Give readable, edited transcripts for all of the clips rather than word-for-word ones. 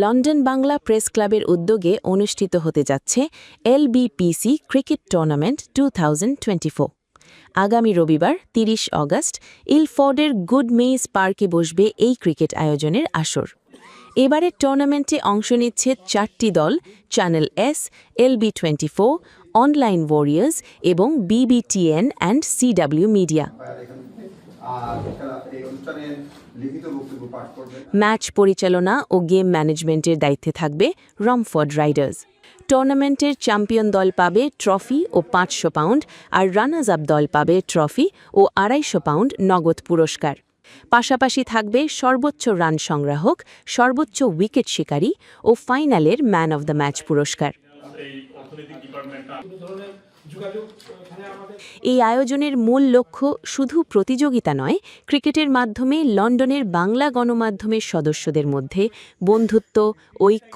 London Bangla press ক্লাবের উদ্যোগে অনুষ্ঠিত হতে যাচ্ছে LBPC ক্রিকেট টুর্নামেন্ট 2024। আগামী রবিবার 30 অগস্ট ইলফোর্ডের গুড মেইজ পার্কে বসবে এই ক্রিকেট আয়োজনের আসর। এবারের টুর্নামেন্টে অংশ নিচ্ছে 4টি দল: channel S, LB24, online warriors এবং BBTN and CW media. Match পরিচালনা ও গেম ম্যানেজমেন্টের দায়িত্বে থাকবে রমফোর্ড রাইডার্স। টুর্নামেন্টের চ্যাম্পিয়ন দল পাবে ট্রফি ও 500 পাউন্ড, আর রানার্স আপ দল পাবে ট্রফি ও 250 পাউন্ড নগদ পুরস্কার। পাশাপাশি থাকবে সর্বোচ্চ রান সংগ্রাহক, সর্বোচ্চ উইকেট শিকারী ও ফাইনালের ম্যান অব দ্য ম্যাচ পুরস্কার। এই আয়োজনের মূল লক্ষ্য শুধু প্রতিযোগিতা নয়, ক্রিকেটের মাধ্যমে লন্ডনের বাংলা গণমাধ্যমের সদস্যদের মধ্যে বন্ধুত্ব, ঐক্য,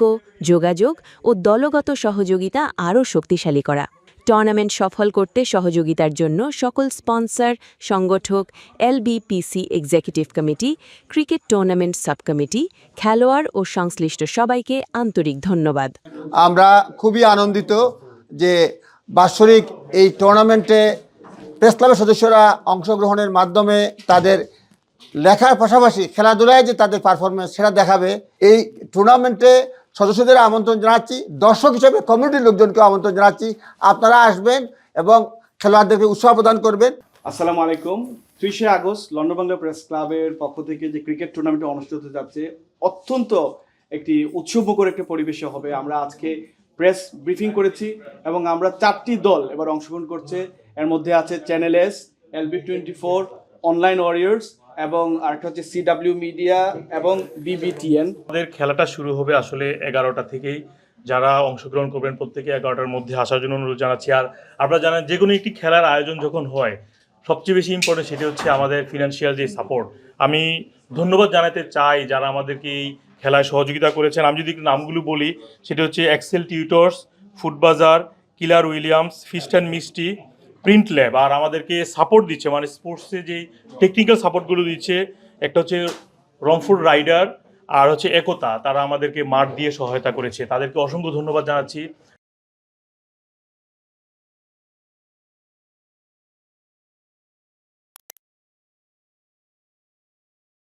যোগাযোগ ও দলগত সহযোগিতা আরও শক্তিশালী করা। টুর্নামেন্ট সফল করতে সহযোগিতার জন্য সকল স্পন্সর, সংগঠক, LBPC executive committee, cricket tournament sub committee, খেলোয়াড় ও সংশ্লিষ্ট সবাইকে আন্তরিক ধন্যবাদ। আমরা খুবই আনন্দিত যে বাৎসরিক এই টুর্নামেন্টে প্রেস ক্লাবের সদস্যরা অংশগ্রহণের মাধ্যমে তাদের লেখার পাশাপাশি খেলাধুলায় যে তাদের পারফরমেন্স সেটা দেখাবে। এই টুর্নামেন্টে সদস্যদের আমন্ত্রণ জানাচ্ছি, দর্শক হিসেবে কমিউনিটির লোকজনকে আমন্ত্রণ জানাচ্ছি। আপনারা আসবেন এবং খেলোয়াড়দেরকে উৎসাহ প্রদান করবেন। আসসালামু আলাইকুম। 30 আগস্ট লন্ডন বাংলা প্রেস ক্লাবের পক্ষ থেকে যে ক্রিকেট টুর্নামেন্ট অনুষ্ঠিত হতে যাচ্ছে, অত্যন্ত একটি উৎসবমুখর একটি পরিবেশে হবে। আমরা আজকে প্রেস ব্রিফিং করেছি এবং আমরা 4টি দল এবার অংশগ্রহণ করছে। এর মধ্যে আছে channel S, LB24, online warriors এবং আরেকটা হচ্ছে CW মিডিয়া এবং BBTN। আমাদের খেলাটা শুরু হবে আসলে 11টা থেকেই। যারা অংশগ্রহণ করবেন প্রত্যেকে 11টার মধ্যে আসার জন্য অনুরোধ জানাচ্ছি। আর আপনারা জানেন, যে কোনো একটি খেলার আয়োজন যখন হয়, সবচেয়ে বেশি ইম্পর্টেন্ট সেটি হচ্ছে আমাদের ফিনান্সিয়াল যে সাপোর্ট। আমি ধন্যবাদ জানাতে চাই যারা আমাদেরকে এই খেলায় সহযোগিতা করেছেন। আমি যদি নামগুলো বলি, সেটি হচ্ছে Excel Tutors, Food Bazaar, Killer Williams, Feast and Mishti, Print Lab. আর আমাদেরকে সাপোর্ট দিচ্ছে, মানে স্পোর্টসে যেই টেকনিক্যাল সাপোর্টগুলো দিচ্ছে, একটা হচ্ছে রমফোর্ড রাইডার আর হচ্ছে একতা, তারা আমাদেরকে মাঠ দিয়ে সহায়তা করেছে। তাদেরকে অসংখ্য ধন্যবাদ জানাচ্ছি।